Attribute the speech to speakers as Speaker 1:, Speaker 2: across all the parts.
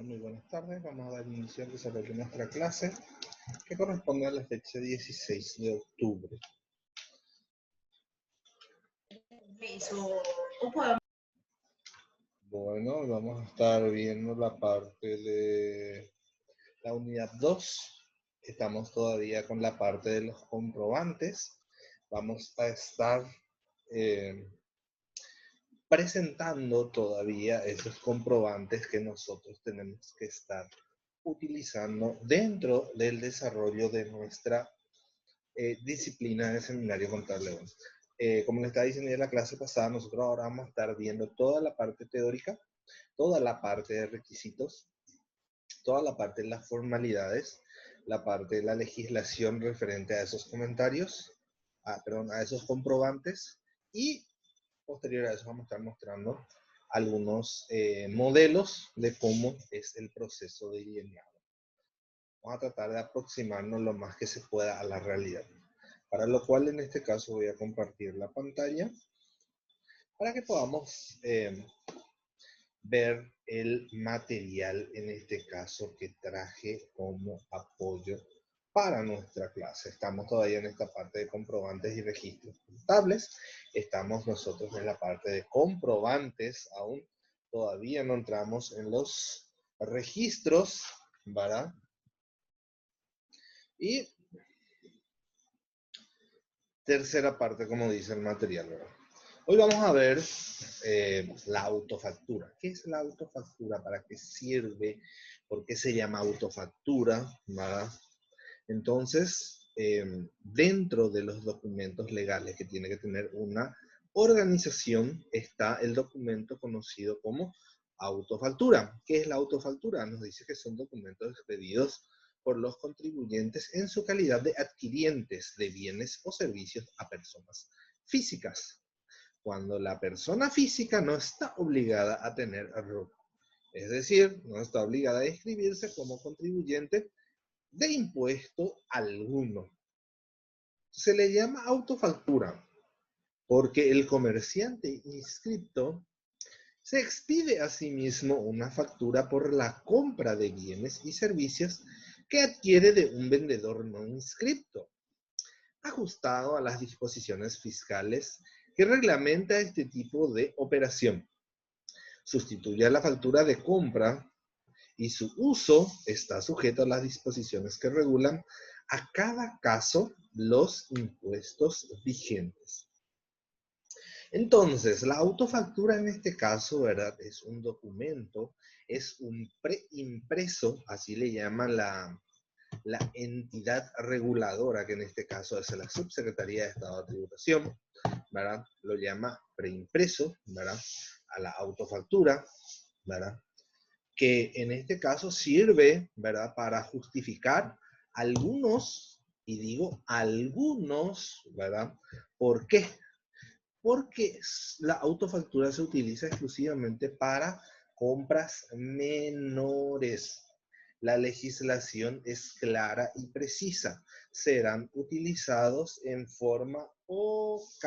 Speaker 1: Muy buenas tardes. Vamos a dar inicio al desarrollo de nuestra clase que corresponde a la fecha 16 de octubre. Bueno, vamos a estar viendo la parte de la unidad 2. Estamos todavía con la parte de los comprobantes. Vamos a estar presentando todavía esos comprobantes que nosotros tenemos que estar utilizando dentro del desarrollo de nuestra disciplina de seminario contable 1. Como les estaba diciendo en la clase pasada, nosotros ahora vamos a estar viendo toda la parte teórica, toda la parte de requisitos, toda la parte de las formalidades, la parte de la legislación referente a esos comentarios, a esos comprobantes, y posterior a eso vamos a estar mostrando algunos modelos de cómo es el proceso de llenado. Vamos a tratar de aproximarnos lo más que se pueda a la realidad. Para lo cual en este caso voy a compartir la pantalla para que podamos ver el material en este caso que traje como apoyo para nuestra clase. Estamos todavía en esta parte de comprobantes y registros contables. Estamos nosotros en la parte de comprobantes aún. Todavía no entramos en los registros, ¿verdad? Y tercera parte, como dice el material, ¿verdad? Hoy vamos a ver la autofactura. ¿Qué es la autofactura? ¿Para qué sirve? ¿Por qué se llama autofactura? ¿Verdad? Entonces, dentro de los documentos legales que tiene que tener una organización está el documento conocido como autofactura. ¿Qué es la autofactura? Nos dice que son documentos expedidos por los contribuyentes en su calidad de adquirientes de bienes o servicios a personas físicas, cuando la persona física no está obligada a tener RUC. Es decir, no está obligada a inscribirse como contribuyente de impuesto alguno. Se le llama autofactura porque el comerciante inscripto se expide a sí mismo una factura por la compra de bienes y servicios que adquiere de un vendedor no inscripto, ajustado a las disposiciones fiscales que reglamenta este tipo de operación. Sustituye a la factura de compra y su uso está sujeto a las disposiciones que regulan a cada caso los impuestos vigentes. Entonces, la autofactura en este caso, ¿verdad? Es un documento, es un preimpreso, así le llaman la entidad reguladora, que en este caso es la Subsecretaría de Estado de Tributación, ¿verdad? Lo llama preimpreso, ¿verdad? A la autofactura, ¿verdad? Que en este caso sirve, ¿verdad? Para justificar algunos, y digo algunos, ¿verdad? ¿Por qué? Porque la autofactura se utiliza exclusivamente para compras menores. La legislación es clara y precisa. Serán utilizados en forma ocasional.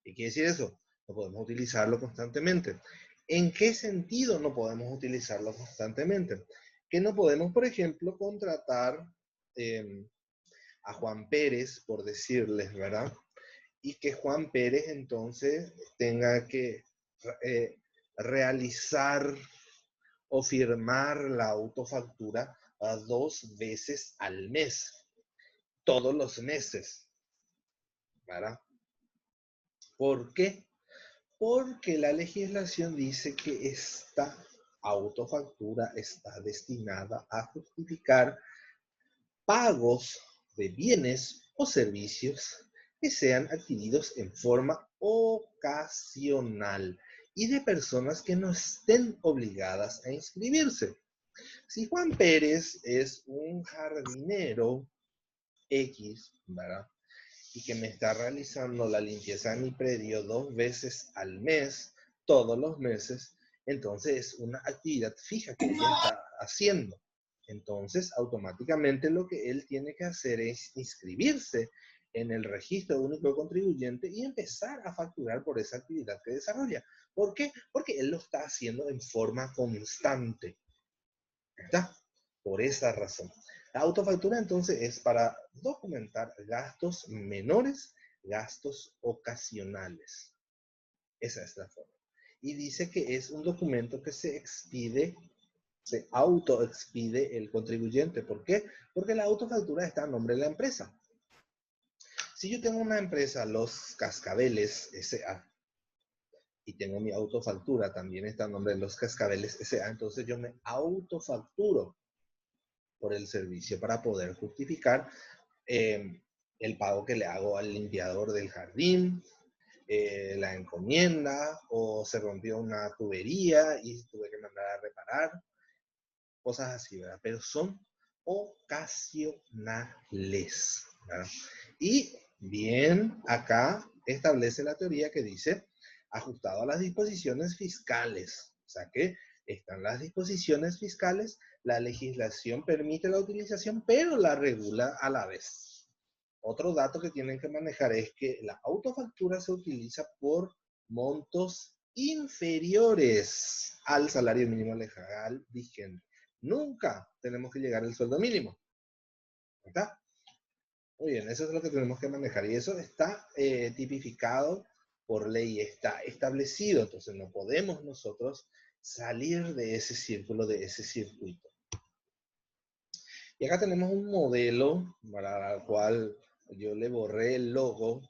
Speaker 1: ¿Qué quiere decir eso? No podemos utilizarlo constantemente. ¿En qué sentido no podemos utilizarlo constantemente? Que no podemos, por ejemplo, contratar a Juan Pérez, por decirles, ¿verdad? Y que Juan Pérez entonces tenga que realizar o firmar la autofactura 2 veces al mes, todos los meses, ¿verdad? ¿Por qué? Porque la legislación dice que esta autofactura está destinada a justificar pagos de bienes o servicios que sean adquiridos en forma ocasional y de personas que no estén obligadas a inscribirse. Si Juan Pérez es un jardinero X, ¿verdad? Y que me está realizando la limpieza de mi predio 2 veces al mes, todos los meses, entonces es una actividad fija que ella está haciendo. Entonces, automáticamente lo que él tiene que hacer es inscribirse en el registro único de contribuyente y empezar a facturar por esa actividad que desarrolla. ¿Por qué? Porque él lo está haciendo en forma constante. ¿Está? Por esa razón. La autofactura entonces es para documentar gastos menores, gastos ocasionales. Esa es la forma. Y dice que es un documento que se expide, se autoexpide el contribuyente. ¿Por qué? Porque la autofactura está a nombre de la empresa. Si yo tengo una empresa, Los Cascabeles S.A., y tengo mi autofactura, también está a nombre de Los Cascabeles S.A., entonces yo me autofacturo por el servicio para poder justificar el pago que le hago al limpiador del jardín, la encomienda, o se rompió una tubería y tuve que mandar a reparar, cosas así, ¿verdad? Pero son ocasionales, ¿verdad? Y bien, acá establece la teoría que dice, ajustado a las disposiciones fiscales, o sea que están las disposiciones fiscales, la legislación permite la utilización, pero la regula a la vez. Otro dato que tienen que manejar es que la autofactura se utiliza por montos inferiores al salario mínimo legal vigente. Nunca tenemos que llegar al sueldo mínimo. ¿Está? Muy bien, eso es lo que tenemos que manejar. Y eso está tipificado por ley, está establecido. Entonces no podemos nosotros salir de ese círculo, de ese circuito. Y acá tenemos un modelo para el cual yo le borré el logo.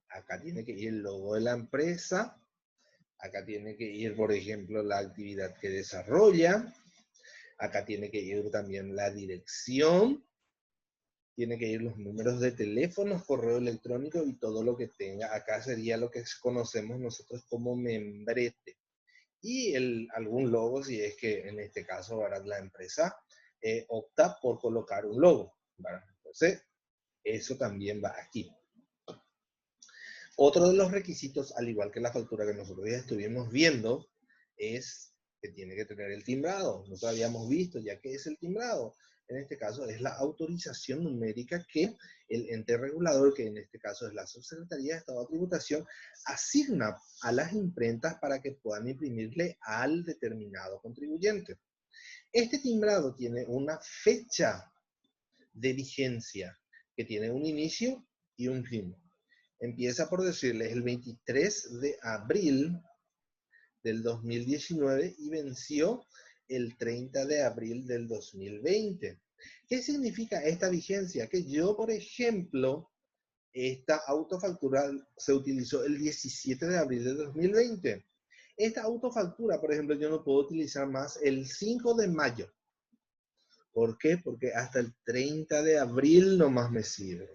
Speaker 1: Acá tiene que ir el logo de la empresa. Acá tiene que ir, por ejemplo, la actividad que desarrolla. Acá tiene que ir también la dirección. Tiene que ir los números de teléfono, correo electrónico y todo lo que tenga. Acá sería lo que conocemos nosotros como membrete. Y algún logo, si es que en este caso, ¿verdad?, la empresa opta por colocar un logo, ¿verdad? Entonces, eso también va aquí. Otro de los requisitos, al igual que la factura que nosotros ya estuvimos viendo, es que tiene que tener el timbrado. Nosotros habíamos visto ya que es el timbrado. En este caso es la autorización numérica que el ente regulador, que en este caso es la Subsecretaría de Estado de Tributación, asigna a las imprentas para que puedan imprimirle al determinado contribuyente. Este timbrado tiene una fecha de vigencia que tiene un inicio y un fin. Empieza por decirles el 23 de abril del 2019 y venció el 30 de abril del 2020. ¿Qué significa esta vigencia? Que yo, por ejemplo, esta autofactura se utilizó el 17 de abril del 2020. Esta autofactura, por ejemplo, yo no puedo utilizar más el 5 de mayo. ¿Por qué? Porque hasta el 30 de abril nomás me sirve.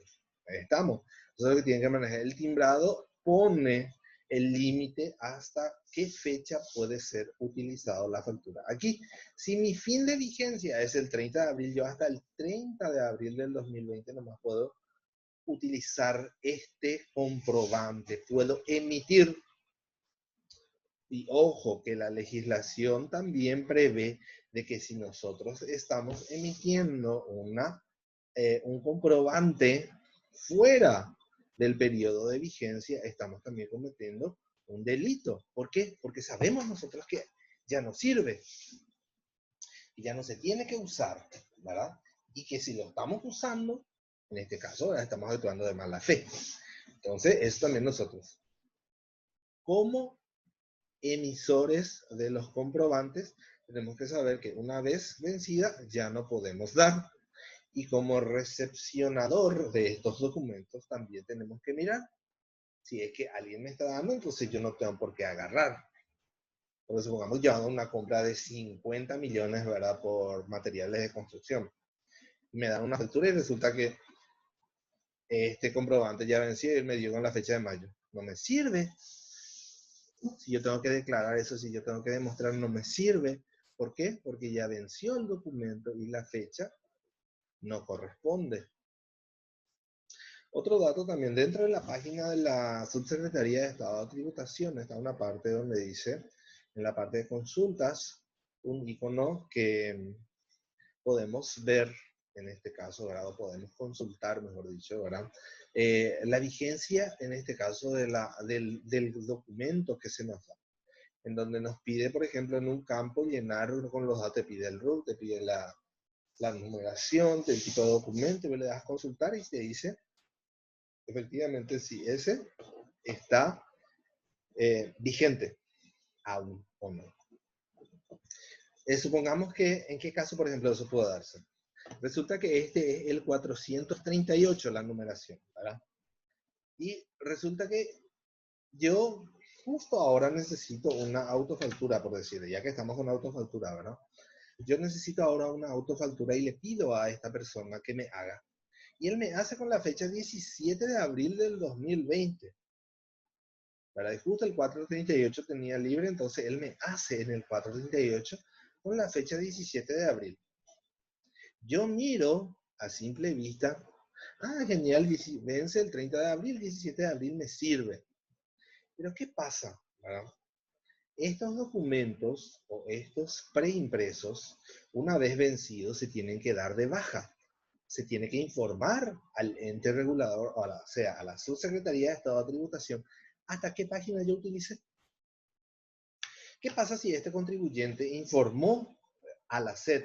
Speaker 1: Ahí estamos. Entonces lo que tienen que manejar el timbrado pone el límite hasta qué fecha puede ser utilizado la factura. Aquí, si mi fin de vigencia es el 30 de abril, yo hasta el 30 de abril del 2020 nomás puedo utilizar este comprobante. Puedo emitir. Y ojo, que la legislación también prevé de que si nosotros estamos emitiendo un comprobante fuera del periodo de vigencia, estamos también cometiendo un delito. ¿Por qué? Porque sabemos nosotros que ya no sirve y ya no se tiene que usar, ¿verdad? Y que si lo estamos usando, en este caso, ¿verdad?, estamos actuando de mala fe. Entonces, eso también nosotros. ¿Cómo emisores de los comprobantes, tenemos que saber que una vez vencida ya no podemos dar? Y como recepcionador de estos documentos también tenemos que mirar. Si es que alguien me está dando, entonces yo no tengo por qué agarrar. Porque supongamos yo hago una compra de 50 millones, ¿verdad?, por materiales de construcción. Me dan una factura y resulta que este comprobante ya venció y él me dio con la fecha de mayo. No me sirve. Si yo tengo que declarar eso, si yo tengo que demostrar, no me sirve. ¿Por qué? Porque ya venció el documento y la fecha no corresponde. Otro dato también, dentro de la página de la Subsecretaría de Estado de Tributación está una parte donde dice, en la parte de consultas, un icono que podemos ver, en este caso, ¿verdad?, o podemos consultar, mejor dicho, ¿verdad?, la vigencia, en este caso, del documento que se nos da, en donde nos pide, por ejemplo, en un campo llenar con los datos, te pide el RUT, te pide la numeración, el tipo de documento, y le das a consultar y te dice, efectivamente, si ese está vigente aún o no. Supongamos que, ¿en qué caso, por ejemplo, eso puede darse? Resulta que este es el 438, la numeración, ¿verdad? Y resulta que yo justo ahora necesito una autofactura, por decir, ya que estamos con autofactura, ¿verdad? Yo necesito ahora una autofactura y le pido a esta persona que me haga. Y él me hace con la fecha 17 de abril del 2020. ¿Verdad? Y justo el 438 tenía libre, entonces él me hace en el 438 con la fecha 17 de abril. Yo miro a simple vista, genial, vence el 30 de abril, 17 de abril me sirve. Pero ¿qué pasa? ¿Verdad? Estos documentos o estos preimpresos, una vez vencidos, se tienen que dar de baja. Se tiene que informar al ente regulador, o sea, a la Subsecretaría de Estado de Tributación, hasta qué página yo utilicé. ¿Qué pasa si este contribuyente informó a la SED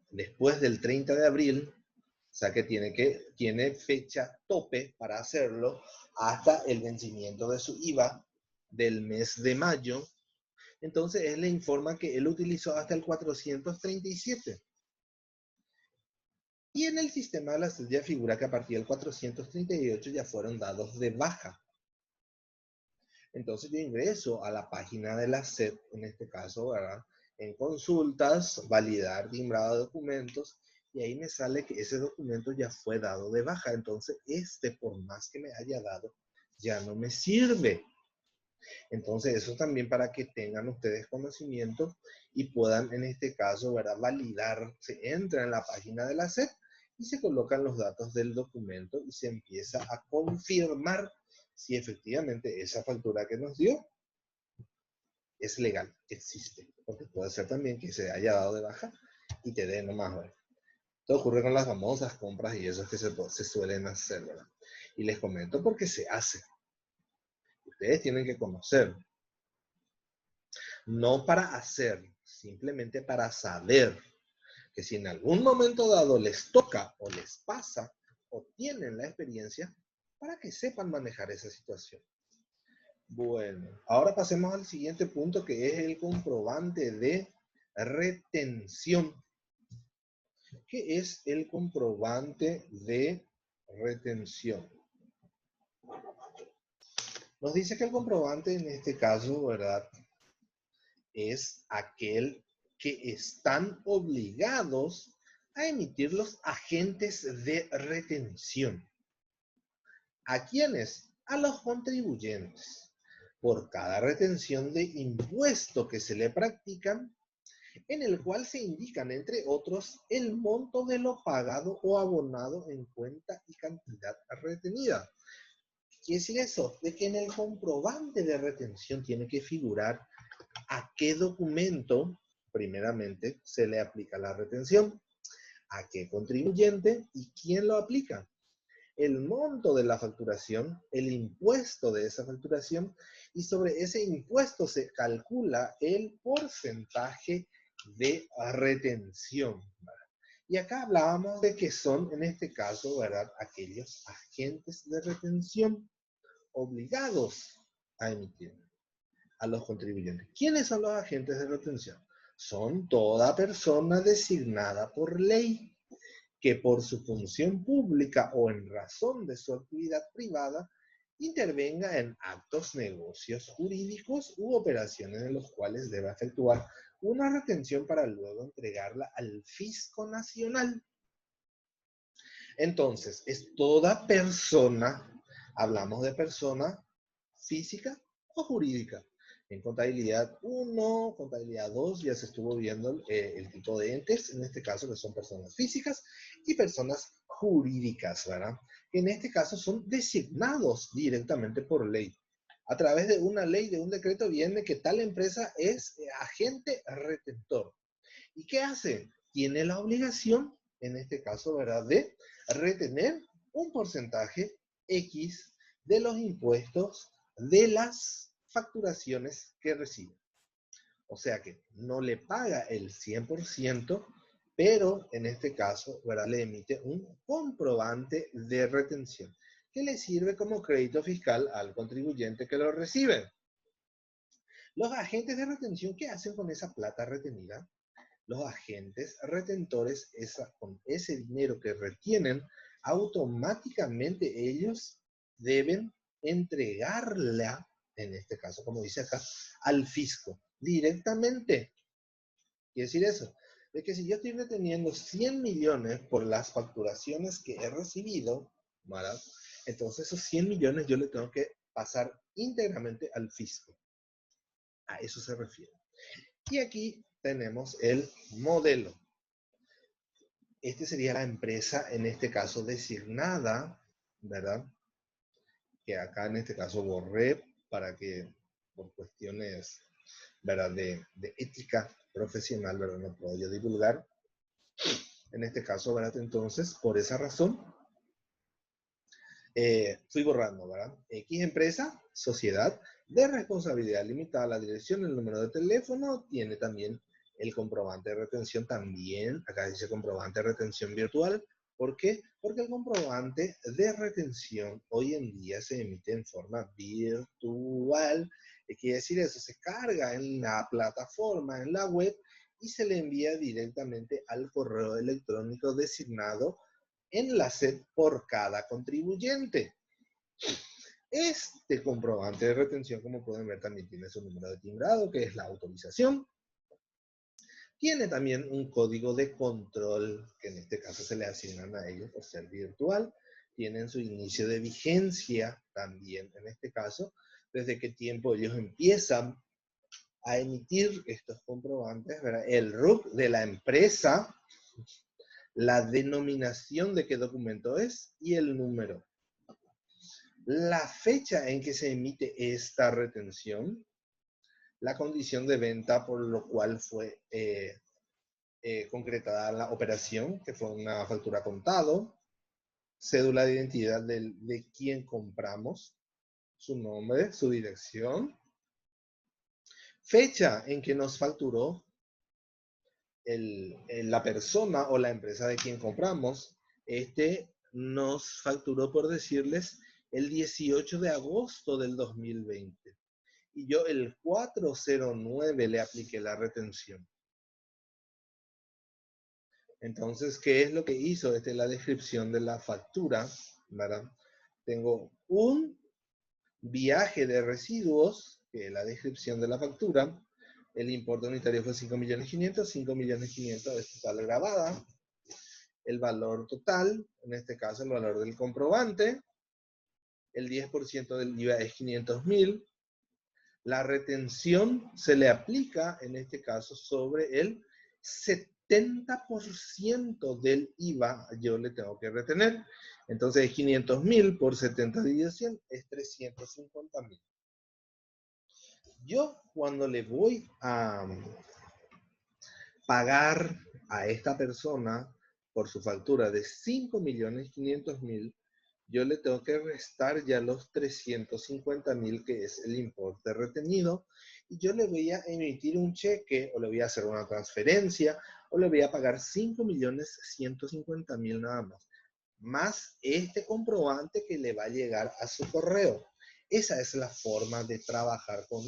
Speaker 1: después del 30 de abril, o sea que tiene fecha tope para hacerlo hasta el vencimiento de su IVA del mes de mayo? Entonces él le informa que él utilizó hasta el 437. Y en el sistema de la SED ya figura que a partir del 438 ya fueron dados de baja. Entonces yo ingreso a la página de la SED, en este caso, ¿verdad? En consultas, validar timbrado de documentos, y ahí me sale que ese documento ya fue dado de baja. Entonces por más que me haya dado, ya no me sirve. Entonces eso también para que tengan ustedes conocimiento y puedan, en este caso, ¿verdad? Validar, se entra en la página de la SED y se colocan los datos del documento y se empieza a confirmar si efectivamente esa factura que nos dio es legal, existe. Porque puede ser también que se haya dado de baja y te dé nomás, ¿verdad? Esto ocurre con las famosas compras y eso es que se suelen hacer, ¿verdad? Y les comento porque se hace. Ustedes tienen que conocer. No para hacer, simplemente para saber que si en algún momento dado les toca o les pasa o tienen la experiencia, para que sepan manejar esa situación. Bueno, ahora pasemos al siguiente punto, que es el comprobante de retención. ¿Qué es el comprobante de retención? Nos dice que el comprobante en este caso, ¿verdad?, es aquel que están obligados a emitir los agentes de retención. ¿A quiénes? A los contribuyentes. Por cada retención de impuesto que se le practican, en el cual se indican, entre otros, el monto de lo pagado o abonado en cuenta y cantidad retenida. ¿Qué quiere decir eso? De que en el comprobante de retención tiene que figurar a qué documento, primeramente, se le aplica la retención, a qué contribuyente y quién lo aplica, el monto de la facturación, el impuesto de esa facturación, y sobre ese impuesto se calcula el porcentaje de retención. Y acá hablábamos de que son, en este caso, ¿verdad?, aquellos agentes de retención obligados a emitir a los contribuyentes. ¿Quiénes son los agentes de retención? Son toda persona designada por ley que por su función pública o en razón de su actividad privada intervenga en actos, negocios jurídicos u operaciones en los cuales deba efectuar una retención para luego entregarla al fisco nacional. Entonces, es toda persona, hablamos de persona física o jurídica. En contabilidad 1, contabilidad 2, ya se estuvo viendo el tipo de entes, en este caso que son personas físicas y personas jurídicas, ¿verdad? En este caso son designados directamente por ley. A través de una ley, de un decreto, viene que tal empresa es agente retentor. ¿Y qué hace? Tiene la obligación, en este caso, ¿verdad?, de retener un porcentaje X de los impuestos de las facturaciones que recibe. O sea que no le paga el 100%, pero en este caso, ¿verdad?, le emite un comprobante de retención que le sirve como crédito fiscal al contribuyente que lo recibe. Los agentes de retención, ¿qué hacen con esa plata retenida? Los agentes retentores, con ese dinero que retienen, automáticamente ellos deben entregarla, en este caso, como dice acá, al fisco, directamente. Quiere decir eso, de que si yo estoy reteniendo 100 millones por las facturaciones que he recibido, ¿verdad?, entonces esos 100 millones yo le tengo que pasar íntegramente al fisco. A eso se refiere. Y aquí tenemos el modelo. Este sería la empresa, en este caso, designada, ¿verdad? Que acá en este caso borré para que, por cuestiones, ¿verdad?, de ética profesional, ¿verdad?, no puedo yo divulgar. En este caso, ¿verdad? Entonces, por esa razón, fui borrando, ¿verdad? X empresa, sociedad de responsabilidad limitada, la dirección, el número de teléfono, tiene también el comprobante de retención también, acá dice comprobante de retención virtual. ¿Por qué? Porque el comprobante de retención hoy en día se emite en forma virtual. ¿Qué quiere decir eso? Se carga en la plataforma, en la web, y se le envía directamente al correo electrónico designado en la SED por cada contribuyente. Este comprobante de retención, como pueden ver, también tiene su número de timbrado, que es la autorización. Tiene también un código de control, que en este caso se le asignan a ellos por ser virtual. Tienen su inicio de vigencia también, en este caso, desde qué tiempo ellos empiezan a emitir estos comprobantes, ¿verdad? El RUC de la empresa, la denominación de qué documento es y el número. La fecha en que se emite esta retención, la condición de venta por lo cual fue concretada la operación, que fue una factura contado, cédula de identidad de quien compramos, su nombre, su dirección, fecha en que nos facturó la persona o la empresa de quien compramos. Nos facturó, por decirles, el 18 de agosto del 2020. Y yo el 409 le apliqué la retención. Entonces, ¿qué es lo que hizo? Esta es la descripción de la factura, ¿verdad? Tengo un viaje de residuos, que es la descripción de la factura. El importe unitario fue 5.500.000, 5.500.000 es total grabada. El valor total, en este caso el valor del comprobante, el 10% del IVA es 500.000. La retención se le aplica, en este caso, sobre el 70% del IVA yo le tengo que retener. Entonces, 500.000 por 70 dividido 100 es 350.000. Yo, cuando le voy a pagar a esta persona por su factura de 5.500.000, yo le tengo que restar ya los 350.000, que es el importe retenido, y yo le voy a emitir un cheque, o le voy a hacer una transferencia, o le voy a pagar 5.150.000 nada más este comprobante que le va a llegar a su correo. Esa es la forma de trabajar con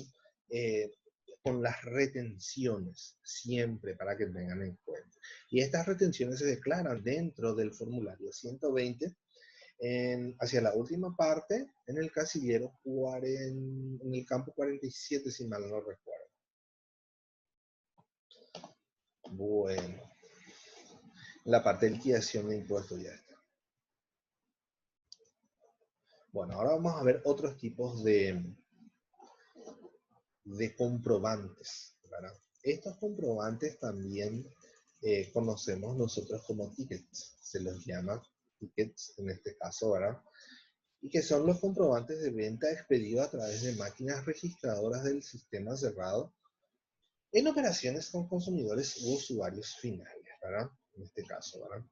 Speaker 1: las retenciones, siempre para que tengan en cuenta. Y estas retenciones se declaran dentro del formulario 120, hacia la última parte, en el casillero en el campo 47, si mal no recuerdo. Bueno, la parte de liquidación de impuestos ya está. Bueno, ahora vamos a ver otros tipos de comprobantes, ¿verdad? Estos comprobantes también conocemos nosotros como tickets, se los llama tickets en este caso, ¿verdad? Y que son los comprobantes de venta expedidos a través de máquinas registradoras del sistema cerrado en operaciones con consumidores u usuarios finales, ¿verdad? En este caso, ¿verdad?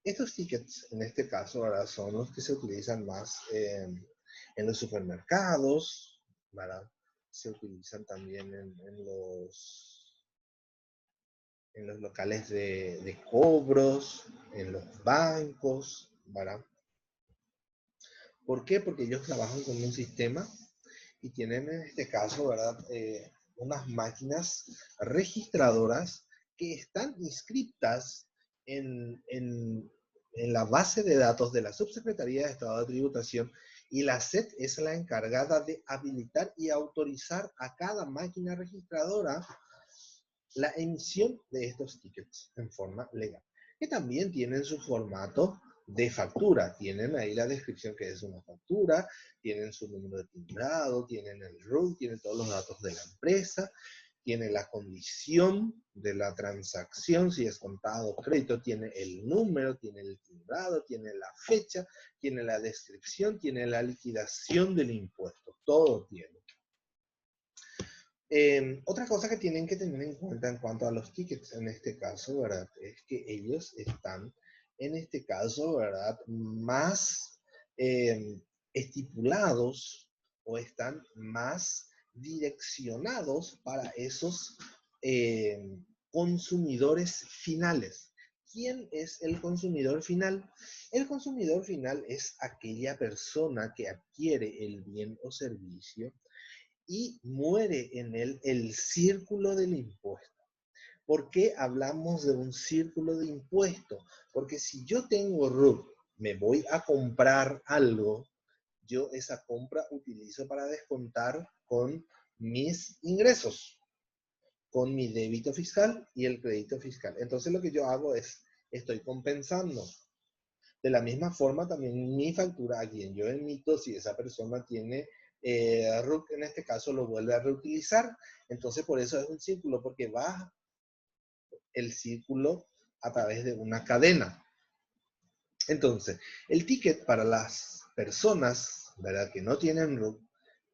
Speaker 1: Estos tickets, en este caso, ¿verdad? Son los que se utilizan más en los supermercados, ¿verdad? Se utilizan también en los locales de cobros, en los bancos, ¿verdad? ¿Por qué? Porque ellos trabajan con un sistema y tienen en este caso, ¿verdad? Unas máquinas registradoras que están inscritas en la base de datos de la Subsecretaría de Estado de Tributación, y la SET es la encargada de habilitar y autorizar a cada máquina registradora la emisión de estos tickets en forma legal, que también tienen su formato de factura. Tienen ahí la descripción que es una factura, tienen su número de timbrado, tienen el RUT, tienen todos los datos de la empresa, tiene la condición de la transacción, si es contado o crédito, tiene el número, tiene el timbrado, tiene la fecha, tiene la descripción, tiene la liquidación del impuesto, todo tiene. Otra cosa que tienen que tener en cuenta en cuanto a los tickets en este caso, ¿verdad? Es que ellos están, en este caso, ¿verdad? Más estipulados o están más direccionados para esos consumidores finales. ¿Quién es el consumidor final? El consumidor final es aquella persona que adquiere el bien o servicio y muere en él el círculo del impuesto. ¿Por qué hablamos de un círculo de impuesto? Porque si yo tengo RUT, me voy a comprar algo, yo esa compra utilizo para descontar con mis ingresos, con mi débito fiscal y el crédito fiscal. Entonces lo que yo hago es, estoy compensando. De la misma forma, también mi factura a quien yo emito, si esa persona tiene RUC, en este caso lo vuelve a reutilizar. Entonces, por eso es un círculo, porque va el círculo a través de una cadena. Entonces, el ticket para las personas, ¿verdad?, que no tienen RUC,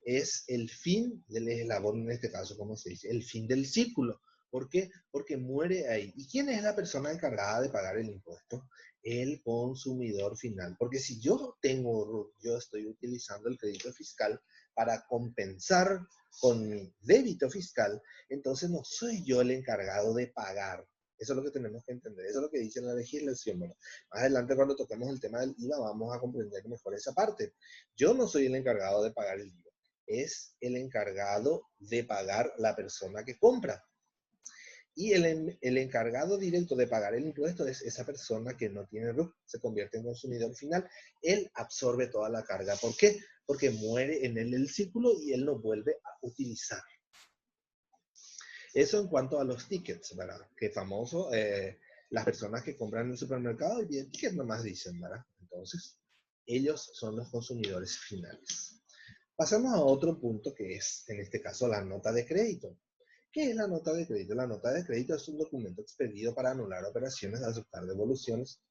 Speaker 1: es el fin del eslabón, en este caso, como se dice, el fin del círculo. ¿Por qué? Porque muere ahí. ¿Y quién es la persona encargada de pagar el impuesto? El consumidor final. Porque si yo tengo RUT, yo estoy utilizando el crédito fiscal para compensar con mi débito fiscal, entonces no soy yo el encargado de pagar. Eso es lo que tenemos que entender. Eso es lo que dice la legislación. Bueno, más adelante, cuando toquemos el tema del IVA, vamos a comprender mejor esa parte. Yo no soy el encargado de pagar el IVA, es el encargado de pagar la persona que compra. Y el encargado directo de pagar el impuesto es esa persona que no tiene RUC, se convierte en consumidor final. Él absorbe toda la carga. ¿Por qué? Porque muere en él el círculo y él no vuelve a utilizar. Eso en cuanto a los tickets, ¿verdad? Que famoso, las personas que compran en el supermercado y piden tickets nomás dicen, ¿verdad? Entonces, ellos son los consumidores finales. Pasamos a otro punto que es, en este caso, la nota de crédito. ¿Qué es la nota de crédito? La nota de crédito es un documento expedido para anular operaciones, aceptar devoluciones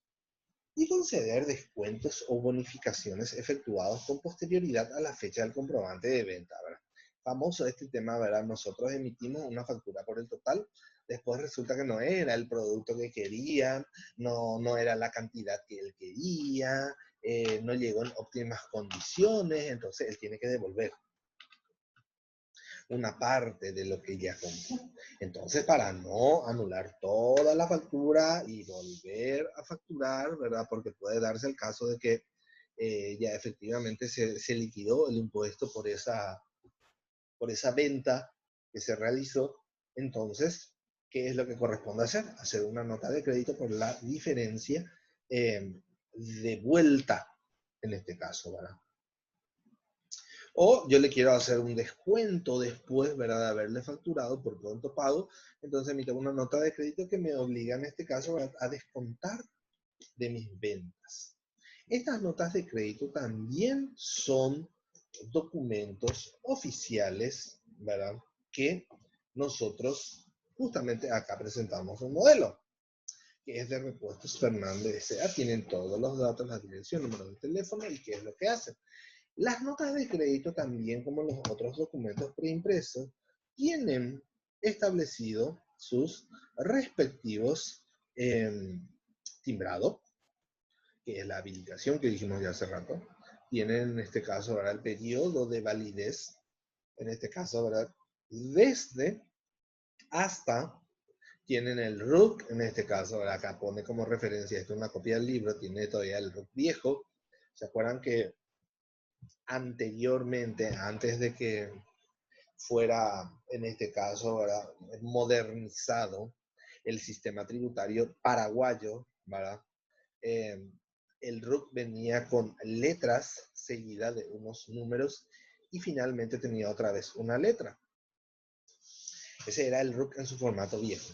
Speaker 1: y conceder descuentos o bonificaciones efectuados con posterioridad a la fecha del comprobante de venta, ¿verdad? Famoso este tema, ¿verdad? Nosotros emitimos una factura por el total, después resulta que no era el producto que querían, no era la cantidad que él quería, no llegó en óptimas condiciones, entonces él tiene que devolver una parte de lo que ya compró. Entonces, para no anular toda la factura y volver a facturar, ¿verdad? Porque puede darse el caso de que ya efectivamente se liquidó el impuesto por esa venta que se realizó. Entonces, ¿qué es lo que corresponde hacer? Hacer una nota de crédito por la diferencia de vuelta, en este caso, ¿verdad? O yo le quiero hacer un descuento después, ¿verdad?, de haberle facturado por pronto pago. Entonces emito una nota de crédito que me obliga en este caso a descontar de mis ventas. Estas notas de crédito también son documentos oficiales, ¿verdad?, que nosotros justamente acá presentamos un modelo, que es de Repuestos Fernández S.A. Tienen todos los datos, la dirección, número de teléfono y qué es lo que hacen. Las notas de crédito, también como los otros documentos preimpresos, tienen establecido sus respectivos timbrados, que es la habilitación que dijimos ya hace rato. Tienen en este caso, ¿verdad?, el periodo de validez, en este caso, ¿verdad?, desde hasta. Tienen el RUC, en este caso, ¿verdad?, acá pone como referencia, esto es una copia del libro, tiene todavía el RUC viejo. ¿Se acuerdan que anteriormente, antes de que fuera, en este caso, ¿verdad?, modernizado el sistema tributario paraguayo, ¿verdad?, el RUC venía con letras seguidas de unos números y finalmente tenía otra vez una letra. Ese era el RUC en su formato viejo.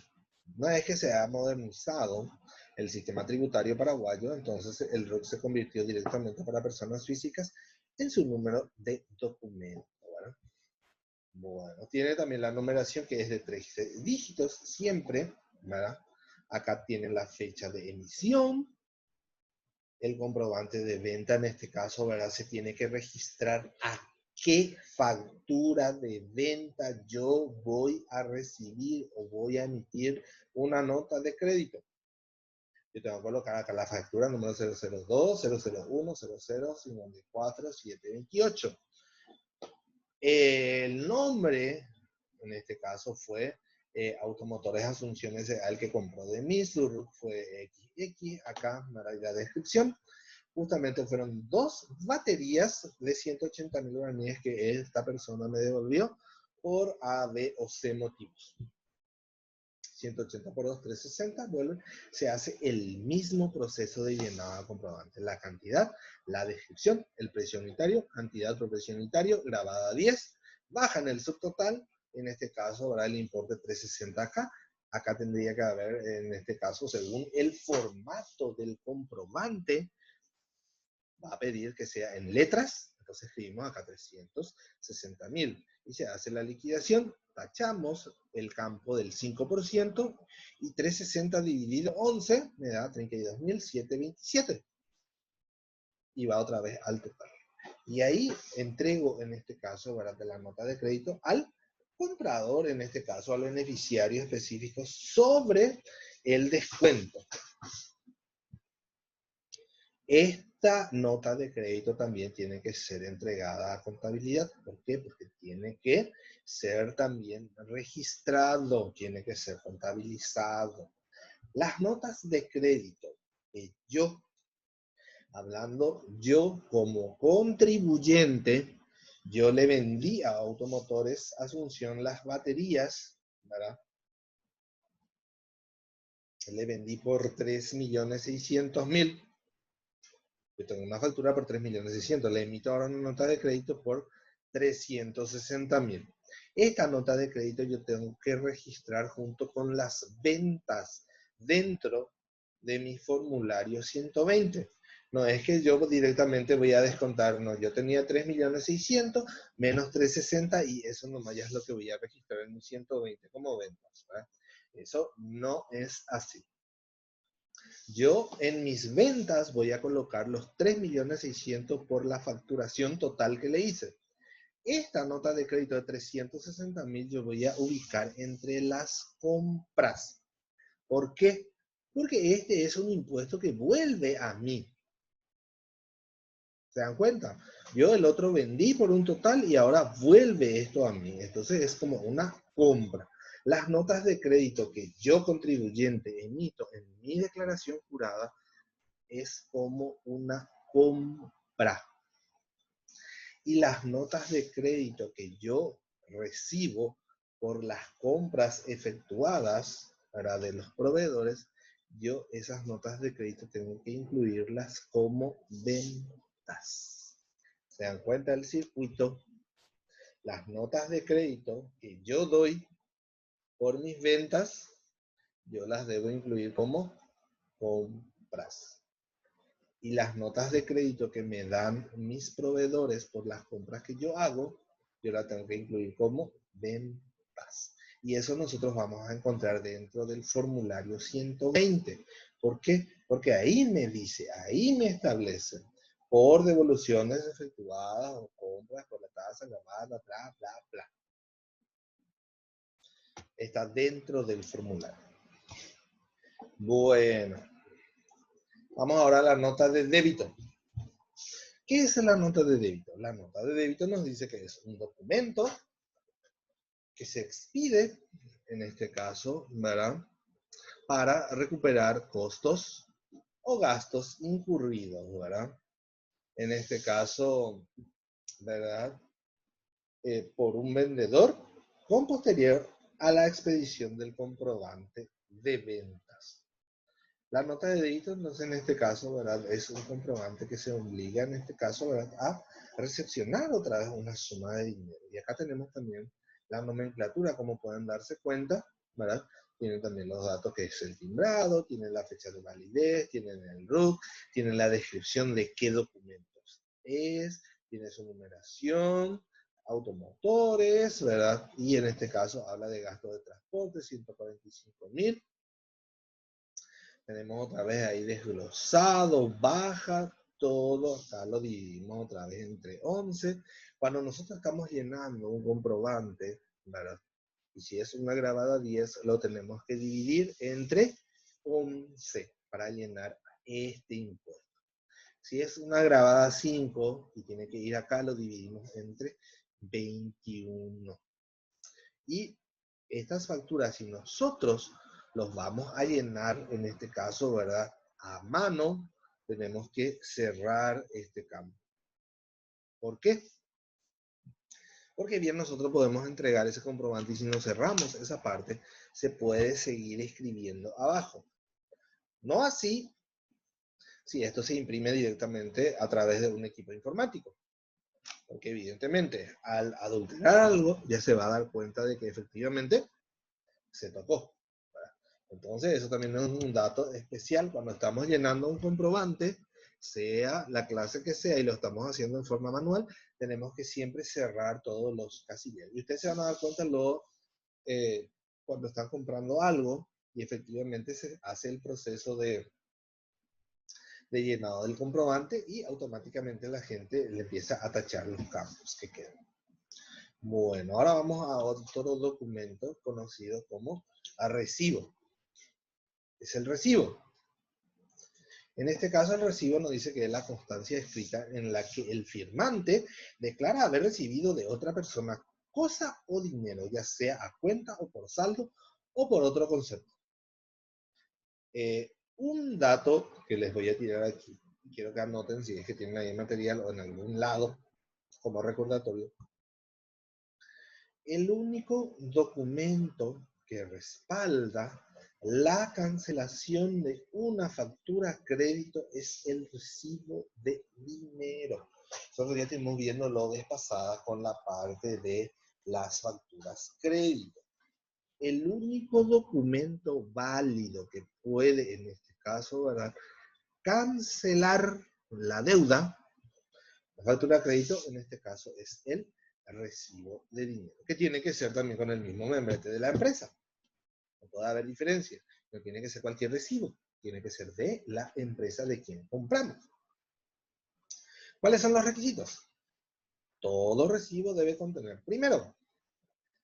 Speaker 1: Una vez que se ha modernizado el sistema tributario paraguayo, entonces el RUC se convirtió directamente para personas físicas en su número de documento, ¿verdad? Bueno, tiene también la numeración que es de 13 dígitos siempre, ¿verdad? Acá tiene la fecha de emisión, el comprobante de venta, en este caso, ¿verdad?, se tiene que registrar a qué factura de venta yo voy a recibir o voy a emitir una nota de crédito. Yo tengo que colocar acá la factura número 002, 001, 00, 54, 728. El nombre, en este caso, fue Automotores Asunción S.A. el que compró de mí, su RUC fue XX, acá la descripción. Justamente fueron 2 baterías de 180.000 guaraníes que esta persona me devolvió por A, B o C motivos. 180 por 2, 360, vuelve, se hace el mismo proceso de llenado de comprobante. La cantidad, la descripción, el precio unitario, cantidad por precio unitario, grabada a 10, bajan el subtotal, en este caso habrá el importe 360 acá. Acá tendría que haber, en este caso, según el formato del comprobante, va a pedir que sea en letras, entonces escribimos acá 360.000 y se hace la liquidación, tachamos el campo del 5% y 360 dividido 11 me da 32.727 y va otra vez al total. Y ahí entrego, en este caso, ¿verdad?, la nota de crédito al comprador, en este caso al beneficiario específico, sobre el descuento. Esta nota de crédito también tiene que ser entregada a contabilidad. ¿Por qué? Porque tiene que ser también registrado, tiene que ser contabilizado. Las notas de crédito que yo, hablando yo como contribuyente, yo le vendí a Automotores Asunción las baterías, ¿verdad? Le vendí por 3.600.000. Yo tengo una factura por 3.600.000. Le emito ahora una nota de crédito por 360.000. Esta nota de crédito yo tengo que registrar junto con las ventas dentro de mi formulario 120. No es que yo directamente voy a descontar, no, yo tenía 3.600.000 menos 360 y eso nomás ya es lo que voy a registrar en mi 120 como ventas, ¿verdad? Eso no es así. Yo en mis ventas voy a colocar los 3.600.000 por la facturación total que le hice. Esta nota de crédito de 360.000 yo voy a ubicar entre las compras. ¿Por qué? Porque este es un impuesto que vuelve a mí. ¿Se dan cuenta? Yo el otro vendí por un total y ahora vuelve esto a mí. Entonces es como una compra. Las notas de crédito que yo contribuyente emito en mi declaración jurada es como una compra. Y las notas de crédito que yo recibo por las compras efectuadas para de los proveedores, yo esas notas de crédito tengo que incluirlas como ventas. ¿Se dan cuenta del circuito? Las notas de crédito que yo doy por mis ventas, yo las debo incluir como compras. Y las notas de crédito que me dan mis proveedores por las compras que yo hago, yo las tengo que incluir como ventas. Y eso nosotros vamos a encontrar dentro del formulario 120. ¿Por qué? Porque ahí me dice, ahí me establece por devoluciones efectuadas o compras por la tasa grabada, bla, bla, bla. Está dentro del formulario. Bueno. Vamos ahora a la nota de débito. ¿Qué es la nota de débito? La nota de débito nos dice que es un documento que se expide, en este caso, ¿verdad?, para recuperar costos o gastos incurridos, ¿verdad? En este caso, ¿verdad?, por un vendedor con posterior a la expedición del comprobante de ventas. La nota de débito, entonces, en este caso, ¿verdad?, es un comprobante que se obliga, en este caso, ¿verdad?, a recepcionar otra vez una suma de dinero. Y acá tenemos también la nomenclatura, como pueden darse cuenta, ¿verdad? Tienen también los datos que es el timbrado, tienen la fecha de validez, tienen el RUC, tienen la descripción de qué documentos es, tiene su numeración, automotores, ¿verdad? Y en este caso habla de gasto de transporte, 145.000. Tenemos otra vez ahí desglosado, baja, todo, acá lo dividimos otra vez entre 11. Cuando nosotros estamos llenando un comprobante, ¿verdad?, y si es una grabada 10, lo tenemos que dividir entre 11 para llenar este impuesto. Si es una grabada 5 y tiene que ir acá, lo dividimos entre 21. Y estas facturas, si nosotros los vamos a llenar, en este caso, ¿verdad?, a mano, tenemos que cerrar este campo. ¿Por qué? Porque bien nosotros podemos entregar ese comprobante y si no cerramos esa parte, se puede seguir escribiendo abajo. No así si esto se imprime directamente a través de un equipo informático. Porque evidentemente, al adulterar algo, ya se va a dar cuenta de que efectivamente se tocó. Entonces, eso también es un dato especial cuando estamos llenando un comprobante, sea la clase que sea, y lo estamos haciendo en forma manual, tenemos que siempre cerrar todos los casilleros. Y ustedes se van a dar cuenta luego cuando están comprando algo y efectivamente se hace el proceso de llenado del comprobante y automáticamente la gente le empieza a tachar los campos que quedan. Bueno, ahora vamos a otro documento conocido como recibo. Es el recibo. En este caso, el recibo nos dice que es la constancia escrita en la que el firmante declara haber recibido de otra persona cosa o dinero, ya sea a cuenta o por saldo o por otro concepto. Un dato que les voy a tirar aquí, quiero que anoten si es que tienen ahí material o en algún lado como recordatorio. El único documento que respalda la cancelación de una factura a crédito es el recibo de dinero. Nosotros ya estuvimos viendo lo de pasada con la parte de las facturas crédito. El único documento válido que puede, en este caso, ¿verdad?, cancelar la deuda, la factura de crédito, en este caso, es el recibo de dinero, que tiene que ser también con el mismo membrete de la empresa. No puede haber diferencia. No tiene que ser cualquier recibo. Tiene que ser de la empresa de quien compramos. ¿Cuáles son los requisitos? Todo recibo debe contener, primero,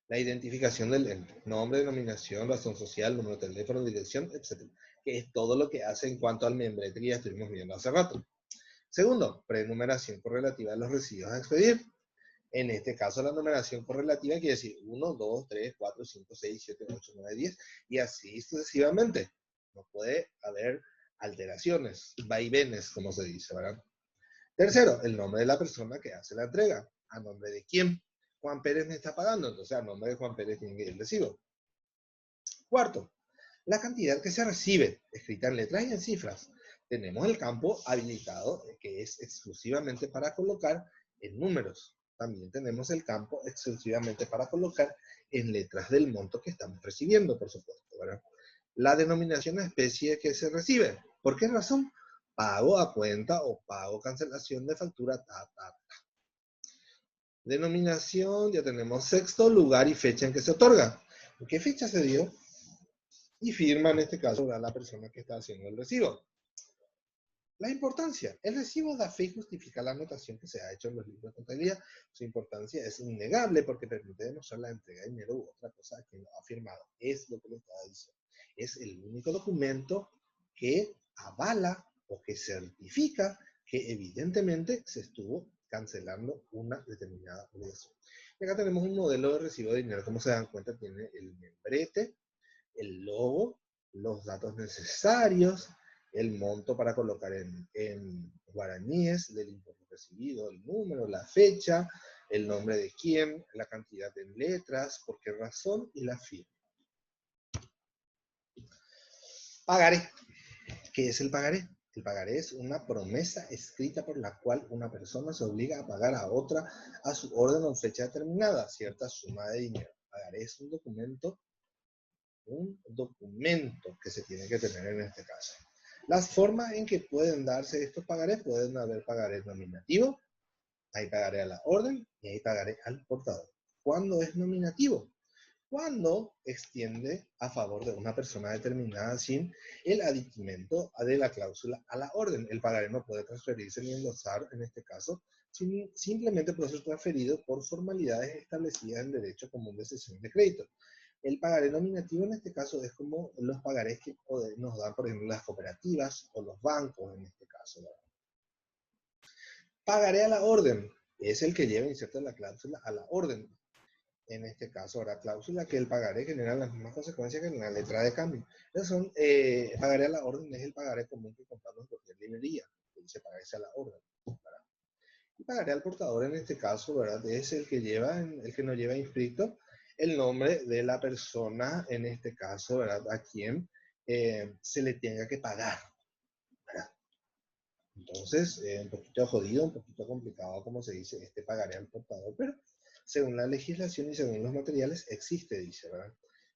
Speaker 1: la identificación del ente, nombre, denominación, razón social, número de teléfono, dirección, etc. Que es todo lo que hace en cuanto al membrete que ya estuvimos viendo hace rato. Segundo, prenumeración correlativa de los recibos a expedir. En este caso, la numeración correlativa quiere decir 1, 2, 3, 4, 5, 6, 7, 8, 9, 10, y así sucesivamente. No puede haber alteraciones, vaivenes, como se dice, ¿verdad? Tercero, el nombre de la persona que hace la entrega. ¿A nombre de quién? Juan Pérez me está pagando, entonces a nombre de Juan Pérez tiene que ir el recibo. Cuarto, la cantidad que se recibe, escrita en letras y en cifras. Tenemos el campo habilitado, que es exclusivamente para colocar en números. También tenemos el campo exclusivamente para colocar en letras del monto que estamos recibiendo, por supuesto, ¿verdad? La denominación de especie que se recibe. ¿Por qué razón? Pago a cuenta o pago cancelación de factura, Denominación, ya tenemos sexto, lugar y fecha en que se otorga. ¿En qué fecha se dio? Y firma, en este caso, la persona que está haciendo el recibo. La importancia. El recibo da fe y justifica la anotación que se ha hecho en los libros de contabilidad. Su importancia es innegable porque permite demostrar la entrega de dinero u otra cosa que lo ha firmado. Es lo que le estaba diciendo. Es el único documento que avala o que certifica que evidentemente se estuvo cancelando una determinada obligación. Y acá tenemos un modelo de recibo de dinero. Como se dan cuenta, tiene el membrete, el logo, los datos necesarios, el monto para colocar en guaraníes del importe recibido, el número, la fecha, el nombre de quién, la cantidad en letras, por qué razón y la firma. Pagaré. ¿Qué es el pagaré? El pagaré es una promesa escrita por la cual una persona se obliga a pagar a otra a su orden o fecha determinada cierta suma de dinero. Pagaré es un documento que se tiene que tener en este caso. Las formas en que pueden darse estos pagarés, pueden haber pagaré nominativo, hay pagaré a la orden y hay pagaré al portador. ¿Cuándo es nominativo? Cuando extiende a favor de una persona determinada sin el aditimento de la cláusula a la orden. El pagaré no puede transferirse ni endosar, en este caso, simplemente puede ser transferido por formalidades establecidas en derecho común de cesión de crédito. El pagaré nominativo en este caso es como los pagarés que nos dan, por ejemplo, las cooperativas o los bancos en este caso, ¿verdad? Pagaré a la orden es el que lleva inserta la cláusula a la orden. En este caso, la cláusula que el pagaré genera las mismas consecuencias que en la letra de cambio. Entonces, pagaré a la orden es el pagaré común que compramos en cualquier librería, que dice pagaré a la orden, ¿verdad? Y pagaré al portador en este caso, ¿verdad? Es el que nos lleva inscrito el nombre de la persona, en este caso, ¿verdad? A quien se le tenga que pagar, ¿verdad? Entonces, un poquito jodido, un poquito complicado, como se dice, pagaré al portador, pero según la legislación y según los materiales existe, dice, ¿verdad?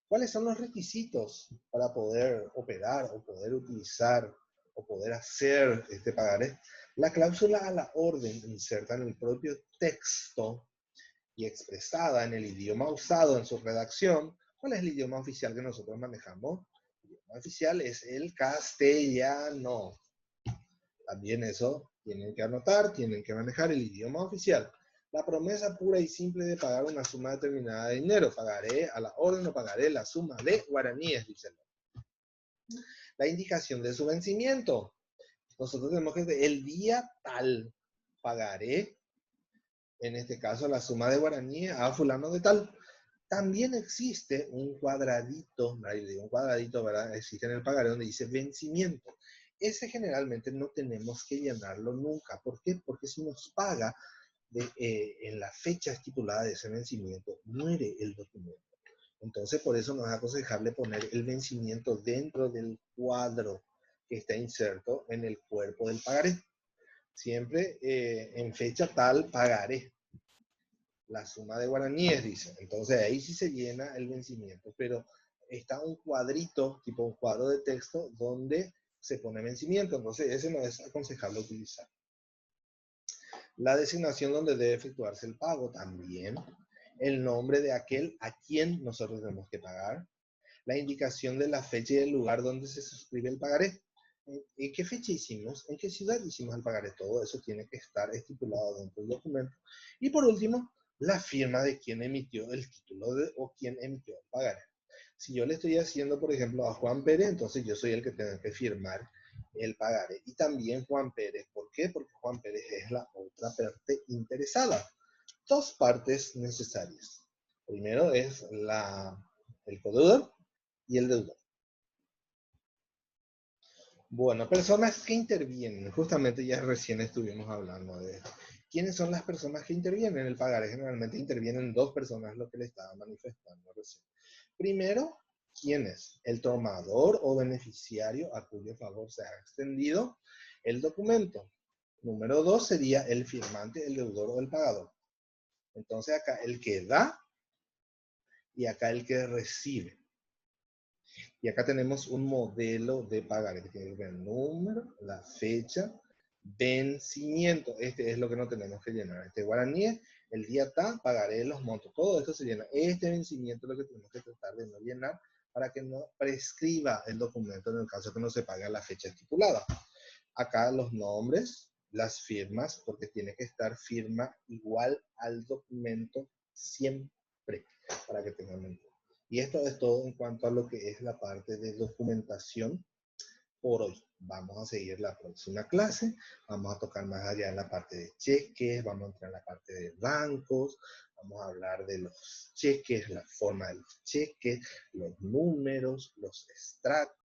Speaker 1: ¿Cuáles son los requisitos para poder operar o poder utilizar o poder hacer este pagaré? La cláusula a la orden inserta en el propio texto y expresada en el idioma usado en su redacción. ¿Cuál es el idioma oficial que nosotros manejamos? El idioma oficial es el castellano. También eso tienen que anotar, tienen que manejar el idioma oficial. La promesa pura y simple de pagar una suma determinada de dinero. Pagaré a la orden o pagaré la suma de guaraníes, dicen. La indicación de su vencimiento. Nosotros tenemos que decir el día tal pagaré, en este caso, la suma de guaraníes a fulano de tal. También existe un cuadradito, ¿verdad? Existe en el pagaré donde dice vencimiento. Ese generalmente no tenemos que llenarlo nunca. ¿Por qué? Porque si nos paga en la fecha estipulada de ese vencimiento, muere el documento. Entonces, por eso no es aconsejable poner el vencimiento dentro del cuadro que está inserto en el cuerpo del pagaré. Siempre en fecha tal pagaré la suma de guaraníes, dice. Entonces ahí sí se llena el vencimiento, pero está un cuadrito, tipo un cuadro de texto, donde se pone vencimiento. Entonces ese no es aconsejable utilizar. La designación donde debe efectuarse el pago también. El nombre de aquel a quien nosotros tenemos que pagar. La indicación de la fecha y el lugar donde se suscribe el pagaré. ¿En qué fecha hicimos? ¿En qué ciudad hicimos el pagaré? Todo eso tiene que estar estipulado dentro del documento. Y por último, la firma de quien emitió el título o quien emitió el pagaré. Si yo le estoy haciendo, por ejemplo, a Juan Pérez, entonces yo soy el que tengo que firmar el pagaré. Y también Juan Pérez. ¿Por qué? Porque Juan Pérez es la otra parte interesada. Dos partes necesarias. Primero es el codeudor y el deudor. Bueno, personas que intervienen. Justamente ya recién estuvimos hablando de esto. ¿Quiénes son las personas que intervienen en el pagaré? Generalmente intervienen dos personas, lo que le estaba manifestando recién. Primero, ¿quién es? El tomador o beneficiario a cuyo favor se ha extendido el documento. Número dos sería el firmante, el deudor o el pagador. Entonces acá el que da y acá el que recibe. Y acá tenemos un modelo de pagaré que tiene el número, la fecha, vencimiento. Este es lo que no tenemos que llenar. Este guaraní es el día tal, pagaré los montos. Todo esto se llena. Este vencimiento es lo que tenemos que tratar de no llenar para que no prescriba el documento en el caso que no se pague a la fecha estipulada. Acá los nombres, las firmas, porque tiene que estar firma igual al documento siempre, para que tengan en cuenta. Y esto es todo en cuanto a lo que es la parte de documentación por hoy. Vamos a seguir la próxima clase, vamos a tocar más allá en la parte de cheques, vamos a entrar en la parte de bancos, vamos a hablar de los cheques, la forma de los cheques, los números, los extractos.